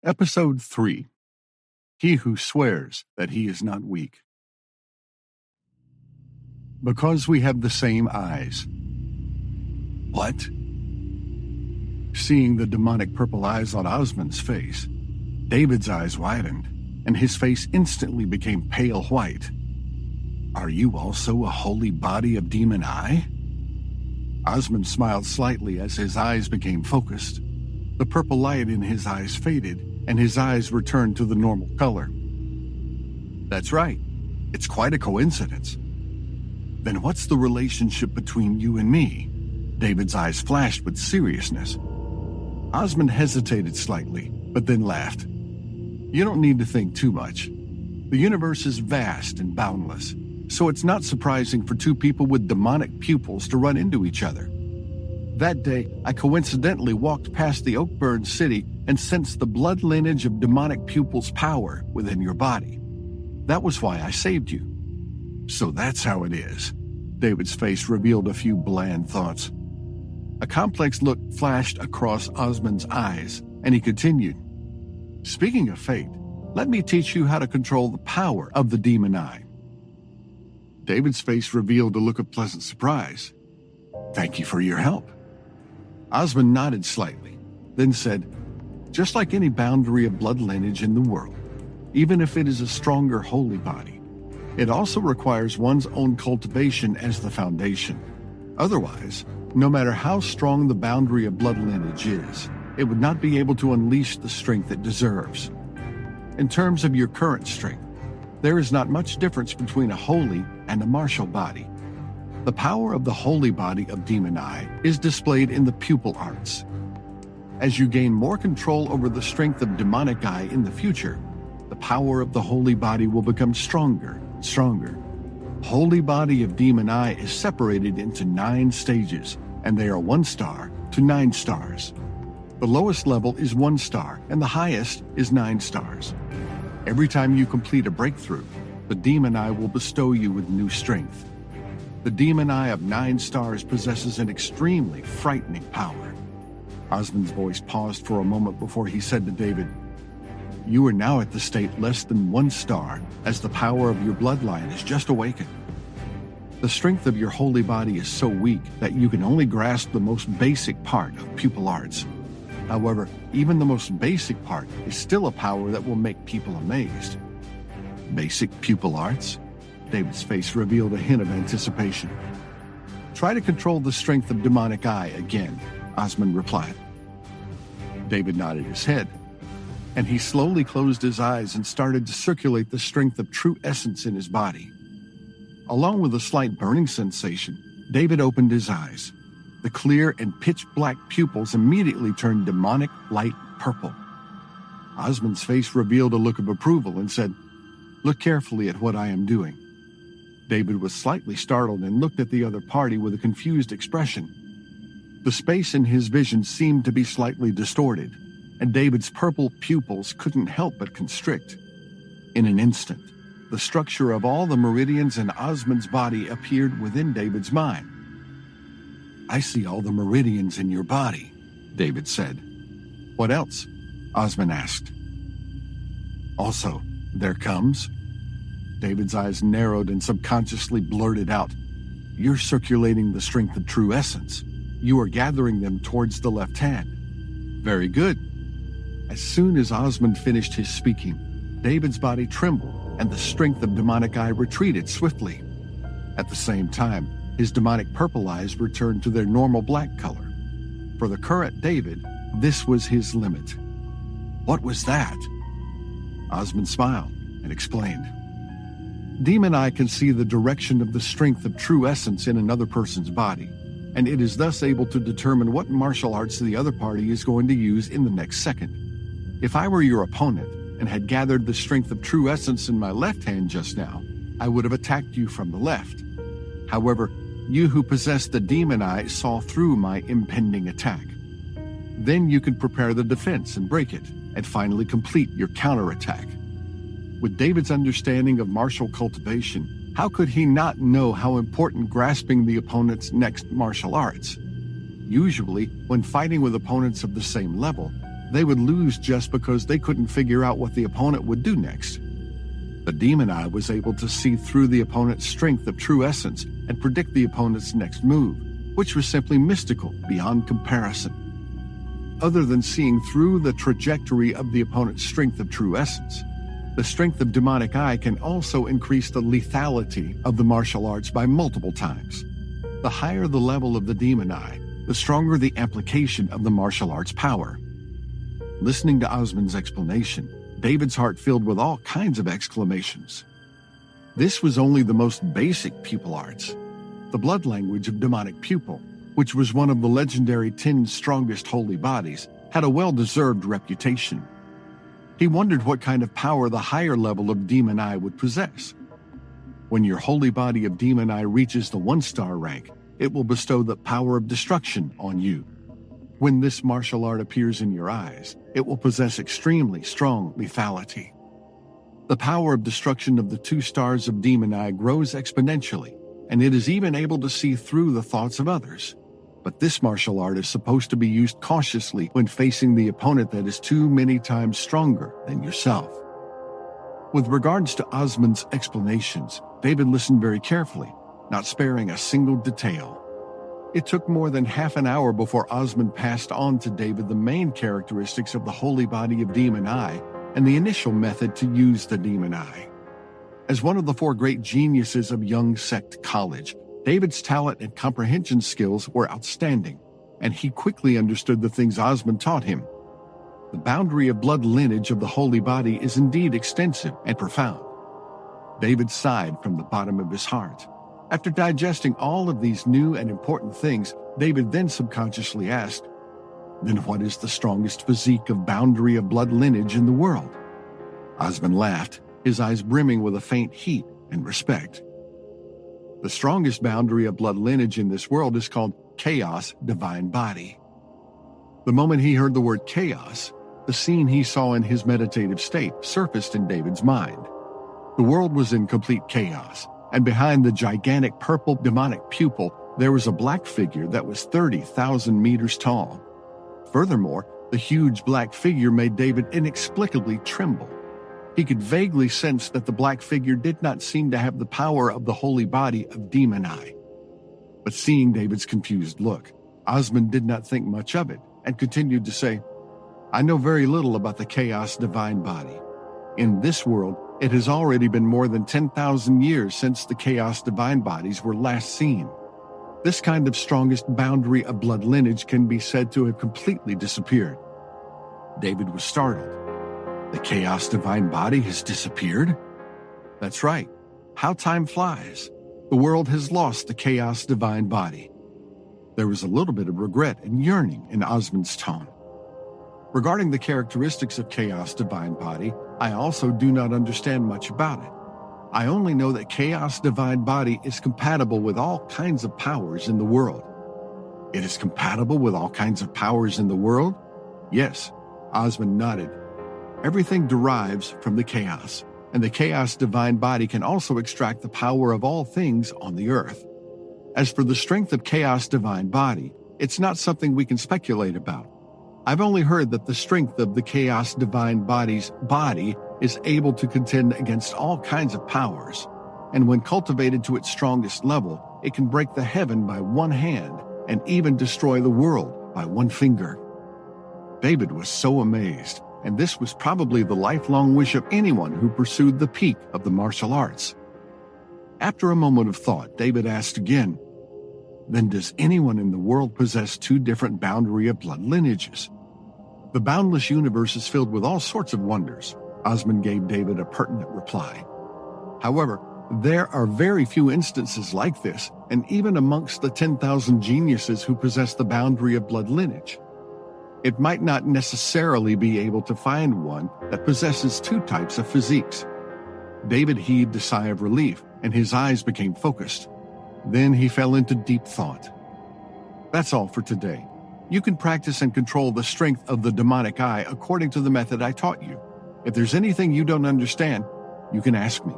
Episode 3. He who swears that he is not weak. Because we have the same eyes. What? Seeing the demonic purple eyes on Osmond's face, David's eyes widened, and his face instantly became pale white. Are you also a holy body of demon eye? Osmond smiled slightly as his eyes became focused. The purple light in his eyes faded, and his eyes returned to the normal color. That's right. It's quite a coincidence. Then what's the relationship between you and me? David's eyes flashed with seriousness. Osmond hesitated slightly, but then laughed. You don't need to think too much. The universe is vast and boundless, so it's not surprising for two people with demonic pupils to run into each other. That day, I coincidentally walked past the Oakburn city and sensed the blood lineage of demonic pupils' power within your body. That was why I saved you. So that's how it is. David's face revealed a few bland thoughts. A complex look flashed across Osmond's eyes, and he continued. Speaking of fate, let me teach you how to control the power of the demon eye. David's face revealed a look of pleasant surprise. Thank you for your help. Osmond nodded slightly, then said, just like any boundary of blood lineage in the world, even if it is a stronger holy body, it also requires one's own cultivation as the foundation. Otherwise, no matter how strong the boundary of blood lineage is, it would not be able to unleash the strength it deserves. In terms of your current strength, there is not much difference between a holy and a martial body. The power of the holy body of demon eye is displayed in the pupil arts. As you gain more control over the strength of demonic eye in the future, the power of the holy body will become stronger and stronger. Holy body of demon eye is separated into 9 stages, and they are 1 star to 9 stars. The lowest level is 1 star, and the highest is 9 stars. Every time you complete a breakthrough, the demon eye will bestow you with new strength. The demon eye of 9 stars possesses an extremely frightening power. Osmond's voice paused for a moment before he said to David, You are now at the state less than 1 star, as the power of your bloodline is just awakened. The strength of your holy body is so weak that you can only grasp the most basic part of pupil arts. However, even the most basic part is still a power that will make people amazed. Basic pupil arts? David's face revealed a hint of anticipation. Try to control the strength of demonic eye again, Osmond replied. David nodded his head, and he slowly closed his eyes and started to circulate the strength of true essence in his body. Along with a slight burning sensation, David opened his eyes. The clear and pitch-black pupils immediately turned demonic light purple. Osmond's face revealed a look of approval and said, Look carefully at what I am doing. David was slightly startled and looked at the other party with a confused expression. The space in his vision seemed to be slightly distorted, and David's purple pupils couldn't help but constrict. In an instant, the structure of all the meridians in Osmond's body appeared within David's mind. I see all the meridians in your body, David said. What else? Osmond asked. Also, there comes... David's eyes narrowed and subconsciously blurted out, You're circulating the strength of true essence. You are gathering them towards the left hand. Very good. As soon as Osmond finished his speaking, David's body trembled and the strength of demonic eye retreated swiftly. At the same time, his demonic purple eyes returned to their normal black color. For the current David, this was his limit. What was that? Osmond smiled and explained. Demon eye can see the direction of the strength of true essence in another person's body, and it is thus able to determine what martial arts the other party is going to use in the next second. If I were your opponent and had gathered the strength of true essence in my left hand just now, I would have attacked you from the left. However, you who possess the demon eye saw through my impending attack. Then you could prepare the defense and break it, and finally complete your counterattack. With David's understanding of martial cultivation, how could he not know how important grasping the opponent's next martial arts? Usually, when fighting with opponents of the same level, They would lose just because they couldn't figure out what the opponent would do next. The demon eye was able to see through the opponent's strength of true essence and predict the opponent's next move, which was simply mystical beyond comparison. Other than seeing through the trajectory of the opponent's strength of true essence, the strength of demonic eye can also increase the lethality of the martial arts by multiple times. The higher the level of the demon eye, the stronger the application of the martial arts power. Listening to Osmond's explanation, David's heart filled with all kinds of exclamations. This was only the most basic pupil arts. The blood language of demonic pupil, which was one of the legendary 10 strongest holy bodies, had a well-deserved reputation. He wondered what kind of power the higher level of demon eye would possess. When your holy body of demon eye reaches the 1-star rank, it will bestow the power of destruction on you. When this martial art appears in your eyes, it will possess extremely strong lethality. The power of destruction of the 2 stars of demon eye grows exponentially, and it is even able to see through the thoughts of others. But this martial art is supposed to be used cautiously when facing the opponent that is too many times stronger than yourself. With regards to Osmond's explanations, David listened very carefully, not sparing a single detail. It took more than half an hour before Osmond passed on to David the main characteristics of the holy body of demon eye and the initial method to use the demon eye. As one of the 4 great geniuses of Young Sect College, David's talent and comprehension skills were outstanding, and he quickly understood the things Osmond taught him. The boundary of blood lineage of the holy body is indeed extensive and profound. David sighed from the bottom of his heart. After digesting all of these new and important things, David then subconsciously asked, "Then what is the strongest physique of boundary of blood lineage in the world?" Osmond laughed, his eyes brimming with a faint heat and respect. The strongest boundary of blood lineage in this world is called Chaos Divine Body. The moment he heard the word chaos, the scene he saw in his meditative state surfaced in David's mind. The world was in complete chaos, and behind the gigantic purple demonic pupil, there was a black figure that was 30,000 meters tall. Furthermore, the huge black figure made David inexplicably tremble. He could vaguely sense that the black figure did not seem to have the power of the holy body of demon eye. But seeing David's confused look, Osmond did not think much of it and continued to say, "I know very little about the chaos divine body. In this world, it has already been more than 10,000 years since the chaos divine bodies were last seen. This kind of strongest boundary of blood lineage can be said to have completely disappeared." David was startled. The chaos divine body has disappeared? That's right. How time flies. The world has lost the chaos divine body. There was a little bit of regret and yearning in Osmond's tone. Regarding the characteristics of chaos divine body, I also do not understand much about it. I only know that chaos divine body is compatible with all kinds of powers in the world. It is compatible with all kinds of powers in the world? Yes, Osmond nodded. Everything derives from the chaos, and the chaos divine body can also extract the power of all things on the earth. As for the strength of chaos divine body, it's not something we can speculate about. I've only heard that the strength of the chaos divine body's body is able to contend against all kinds of powers, and when cultivated to its strongest level, it can break the heaven by one hand and even destroy the world by one finger. David was so amazed, and this was probably the lifelong wish of anyone who pursued the peak of the martial arts. After a moment of thought, David asked again, "Then does anyone in the world possess 2 different boundary of blood lineages?" "The boundless universe is filled with all sorts of wonders," Osmond gave David a pertinent reply. "However, there are very few instances like this, and even amongst the 10,000 geniuses who possess the boundary of blood lineage, it might not necessarily be able to find one that possesses 2 types of physiques." David heaved a sigh of relief, and his eyes became focused. Then he fell into deep thought. "That's all for today. You can practice and control the strength of the demonic eye according to the method I taught you. If there's anything you don't understand, you can ask me."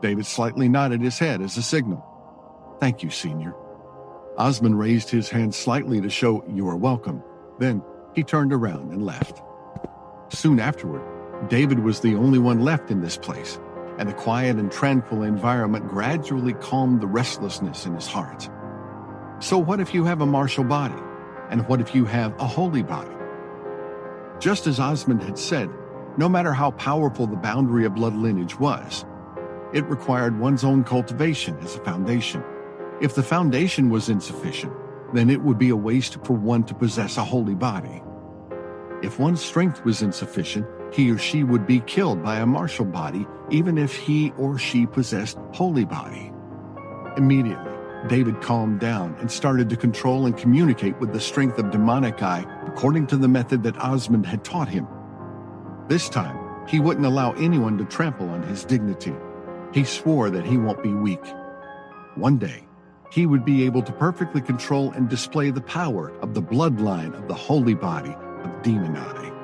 David slightly nodded his head as a signal. "Thank you, Senior." Osmond raised his hand slightly to show "You are welcome." Then, he turned around and left. Soon afterward, David was the only one left in this place, and the quiet and tranquil environment gradually calmed the restlessness in his heart. So what if you have a martial body? And what if you have a holy body? Just as Osmond had said, no matter how powerful the boundary of blood lineage was, it required one's own cultivation as a foundation. If the foundation was insufficient, then it would be a waste for one to possess a holy body. If one's strength was insufficient, he or she would be killed by a martial body, even if he or she possessed holy body. Immediately, David calmed down and started to control and communicate with the strength of demonic eye according to the method that Osmond had taught him. This time, he wouldn't allow anyone to trample on his dignity. He swore that he won't be weak. One day, he would be able to perfectly control and display the power of the bloodline of the holy body of Demon Eye.